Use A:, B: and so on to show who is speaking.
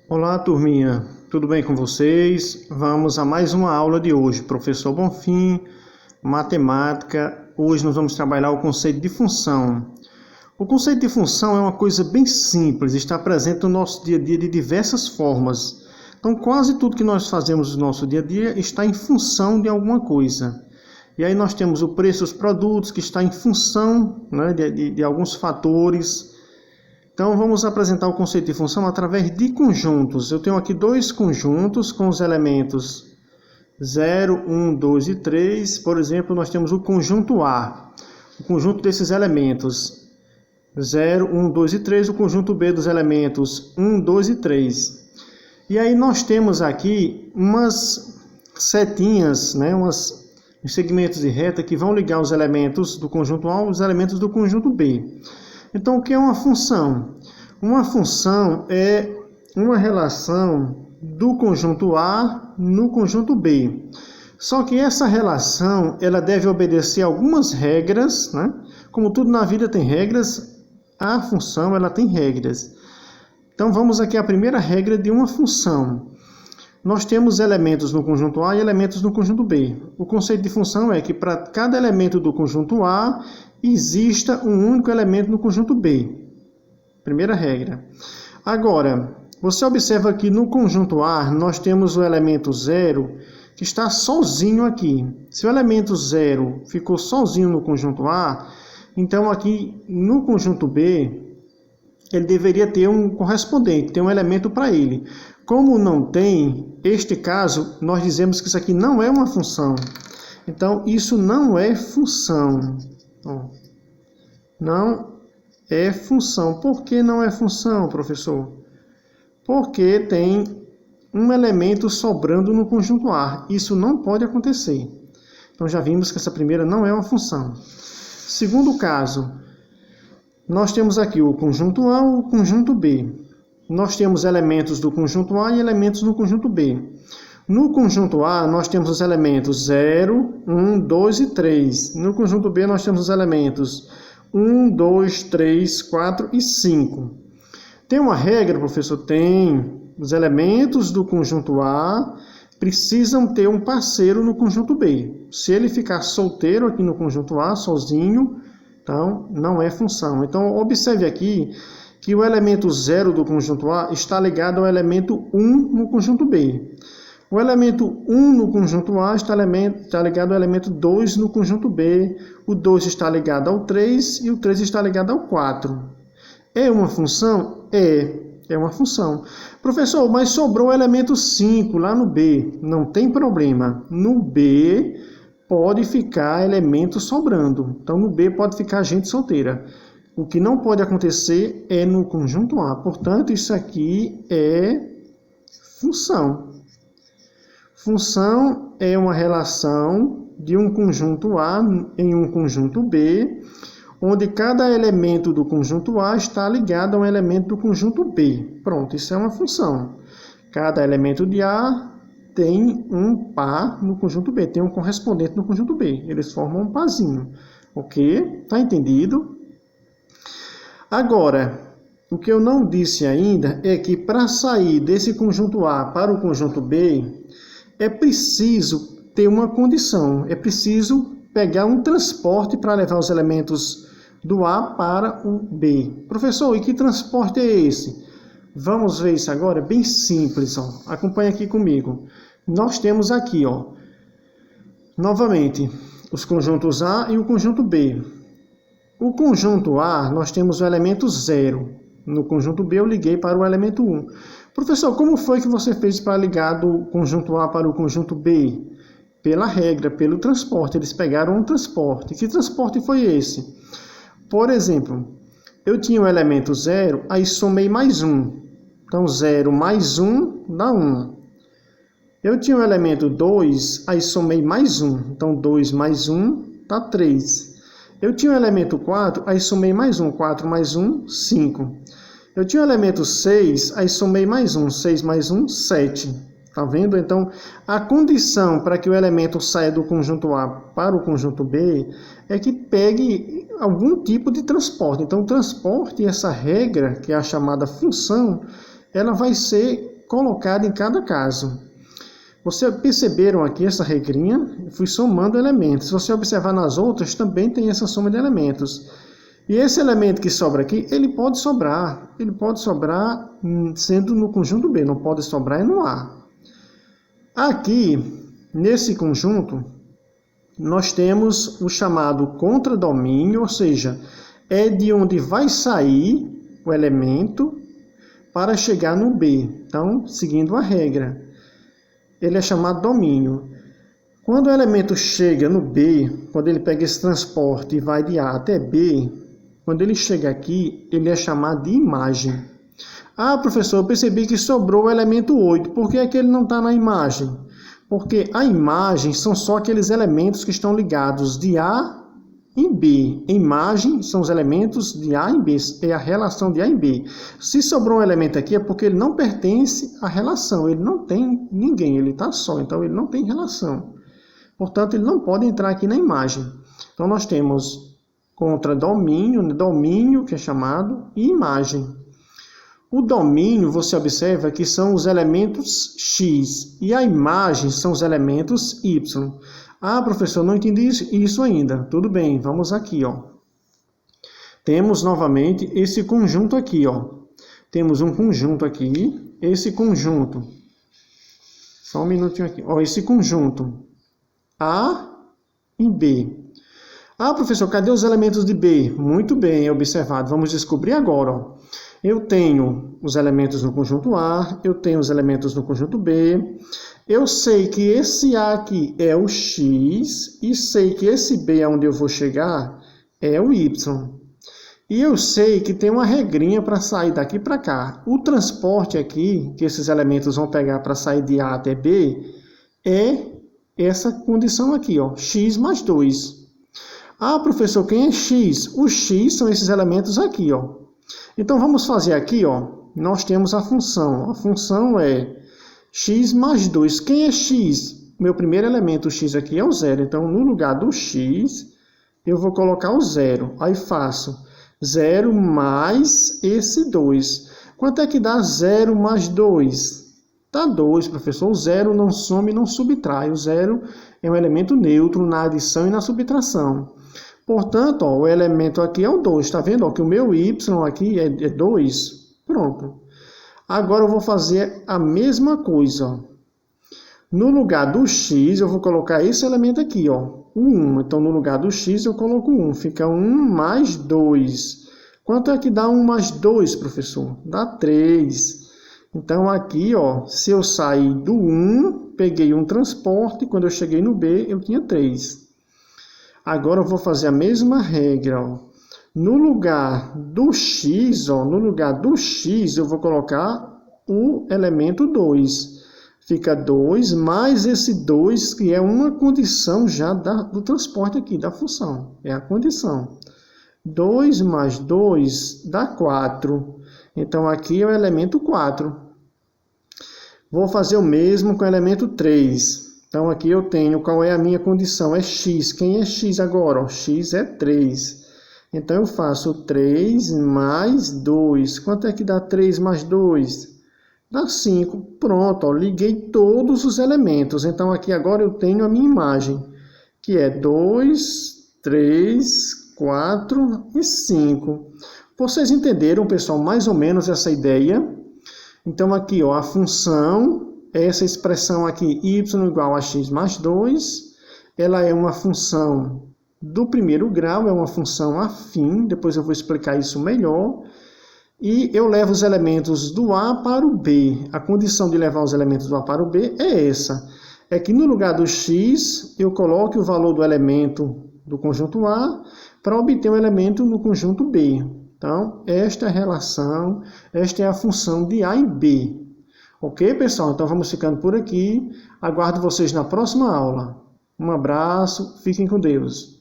A: Olá, turminha. Tudo bem com vocês? Vamos a mais uma aula de hoje. Professor Bonfim, matemática. Hoje nós vamos trabalhar o conceito de função. O conceito de função é uma coisa bem simples, está presente no nosso dia a dia de diversas formas. Então, quase tudo que nós fazemos no nosso dia a dia está em função de alguma coisa. E aí nós temos o preço dos produtos, que está em função, né, de alguns fatores. Então, vamos apresentar o conceito de função através de conjuntos. Eu tenho aqui dois conjuntos com os elementos 0, 1, 2 e 3. Por exemplo, nós temos o conjunto A, o conjunto desses elementos 0, 1, 2 e 3, o conjunto B dos elementos 1, 2 e 3. E aí nós temos aqui umas setinhas, né, uns segmentos de reta que vão ligar os elementos do conjunto A aos elementos do conjunto B. Então, o que é uma função? Uma função é uma relação do conjunto A no conjunto B. Só que essa relação ela deve obedecer a algumas regras, né? Como tudo na vida tem regras, a função ela tem regras. Então, vamos aqui à primeira regra de uma função. Nós temos elementos no conjunto A e elementos no conjunto B. O conceito de função é que para cada elemento do conjunto A exista um único elemento no conjunto B. Primeira regra. Agora, você observa que no conjunto A nós temos o elemento 0 que está sozinho aqui. Se o elemento 0 ficou sozinho no conjunto A, então aqui no conjunto B ele deveria ter um correspondente, ter um elemento para ele. Como não tem, este caso, nós dizemos que isso aqui não é uma função. Então, isso não é função. Não é função. Por que não é função, professor? Porque tem um elemento sobrando no conjunto A. Isso não pode acontecer. Então, já vimos que essa primeira não é uma função. Segundo caso, nós temos aqui o conjunto A e o conjunto B. Nós temos elementos do conjunto A e elementos no conjunto B. No conjunto A, nós temos os elementos 0, 1, 2 e 3. No conjunto B, nós temos os elementos 1, 2, 3, 4 e 5. Tem uma regra, professor? Tem. Os elementos do conjunto A precisam ter um parceiro no conjunto B. Se ele ficar solteiro aqui no conjunto A, sozinho, então não é função. Então, observe aqui que o elemento 0 do conjunto A está ligado ao elemento 1 no conjunto B. O elemento 1 no conjunto A está ligado ao elemento 2 no conjunto B. O 2 está ligado ao 3 e o 3 está ligado ao 4. É uma função? É uma função. Professor, mas sobrou o elemento 5 lá no B. Não tem problema. No B pode ficar elemento sobrando. Então, no B pode ficar gente solteira. O que não pode acontecer é no conjunto A. Portanto, isso aqui é função. Função é uma relação de um conjunto A em um conjunto B, onde cada elemento do conjunto A está ligado a um elemento do conjunto B. Pronto, isso é uma função. Cada elemento de A tem um par no conjunto B, tem um correspondente no conjunto B. Eles formam um parzinho. Ok? Está entendido? Agora, o que eu não disse ainda é que para sair desse conjunto A para o conjunto B, é preciso ter uma condição. É preciso pegar um transporte para levar os elementos do A para o B. Professor, e que transporte é esse? Vamos ver isso agora? Bem simples. Acompanhe aqui comigo. Nós temos aqui, novamente, os conjuntos A e o conjunto B. O conjunto A, nós temos o elemento 0. No conjunto B, eu liguei para o elemento 1. Professor, como foi que você fez para ligar do conjunto A para o conjunto B? Pela regra, pelo transporte. Eles pegaram um transporte. Que transporte foi esse? Por exemplo, eu tinha o elemento 0, aí somei mais 1. Então, 0 mais 1 dá 1. Eu tinha o elemento 2, aí somei mais 1. Então, 2 mais 1 dá 3. Eu tinha o elemento 4, aí somei mais 1. 4 mais 1, 5. Eu tinha o elemento 6, aí somei mais 1. 6 mais 1, 7. Tá vendo? Então, a condição para que o elemento saia do conjunto A para o conjunto B é que pegue algum tipo de transporte. Então, o transporte, essa regra, que é a chamada função, ela vai ser colocada em cada caso. Vocês perceberam aqui essa regrinha? Fui somando elementos. Se você observar nas outras, também tem essa soma de elementos. E esse elemento que sobra aqui, ele pode sobrar sendo no conjunto B, não pode sobrar no A. Aqui, nesse conjunto, nós temos o chamado contradomínio, ou seja, é de onde vai sair o elemento para chegar no B. Então, seguindo a regra, ele é chamado domínio. Quando o elemento chega no B, quando ele pega esse transporte e vai de A até B, quando ele chega aqui, ele é chamado de imagem. Ah, professor, eu percebi que sobrou o elemento 8. Por que é que ele não está na imagem? Porque a imagem são só aqueles elementos que estão ligados de A em B. A imagem são os elementos de A em B, é a relação de A em B. Se sobrou um elemento aqui é porque ele não pertence à relação, ele não tem ninguém, ele está só, então ele não tem relação. Portanto, ele não pode entrar aqui na imagem. Então, nós temos contradomínio, domínio, que é chamado, e imagem. O domínio, você observa que são os elementos X, e a imagem são os elementos Y. Ah, professor, não entendi isso ainda. Tudo bem, vamos aqui, ó. Temos novamente esse conjunto aqui, ó. Temos um conjunto aqui, esse conjunto. Só um minutinho aqui. Ó, esse conjunto A e B. Ah, professor, cadê os elementos de B? Muito bem, observado. Vamos descobrir agora, ó. Eu tenho os elementos no conjunto A, eu tenho os elementos no conjunto B. Eu sei que esse A aqui é o X e sei que esse B, onde eu vou chegar, é o Y. E eu sei que tem uma regrinha para sair daqui para cá. O transporte aqui, que esses elementos vão pegar para sair de A até B, é essa condição aqui, ó, X mais 2. Ah, professor, quem é X? O X são esses elementos aqui, ó. Então, vamos fazer aqui, ó. Nós temos a função. A função é x mais 2. Quem é x? Meu primeiro elemento, o x aqui, é o 0. Então, no lugar do x, eu vou colocar o 0. Aí, faço 0 mais esse 2. Quanto é que dá 0 mais 2? Dá 2, professor. O 0 não some e não subtrai. O 0 é um elemento neutro na adição e na subtração. Portanto, ó, o elemento aqui é o 2, está vendo? Ó, que o meu y aqui é 2. Pronto. Agora eu vou fazer a mesma coisa. Ó. No lugar do x, eu vou colocar esse elemento aqui, ó, o 1. Então, no lugar do x, eu coloco 1. Fica 1 mais 2. Quanto é que dá 1 mais 2, professor? Dá 3. Então, aqui, ó, se eu sair do 1, peguei um transporte, quando eu cheguei no B, eu tinha 3. Agora eu vou fazer a mesma regra, ó. No lugar do x, ó, no lugar do x, eu vou colocar o elemento 2. Fica 2 mais esse 2, que é uma condição já do transporte aqui, da função. É a condição. 2 mais 2 dá 4. Então, aqui é o elemento 4. Vou fazer o mesmo com o elemento 3. Então, aqui eu tenho, qual é a minha condição? É x. Quem é x agora? Ó, x é 3. Então, eu faço 3 mais 2. Quanto é que dá 3 mais 2? Dá 5. Pronto, ó, liguei todos os elementos. Então, aqui agora eu tenho a minha imagem, que é 2, 3, 4 e 5. Vocês entenderam, pessoal, mais ou menos essa ideia? Então, aqui, ó, a função... Essa expressão aqui, y igual a x mais 2, ela é uma função do primeiro grau, é uma função afim, depois eu vou explicar isso melhor. E eu levo os elementos do A para o B. A condição de levar os elementos do A para o B é essa. É que no lugar do x, eu coloque o valor do elemento do conjunto A para obter um elemento no conjunto B. Então, esta é a relação, esta é a função de A e B. Ok, pessoal? Então vamos ficando por aqui. Aguardo vocês na próxima aula. Um abraço, fiquem com Deus.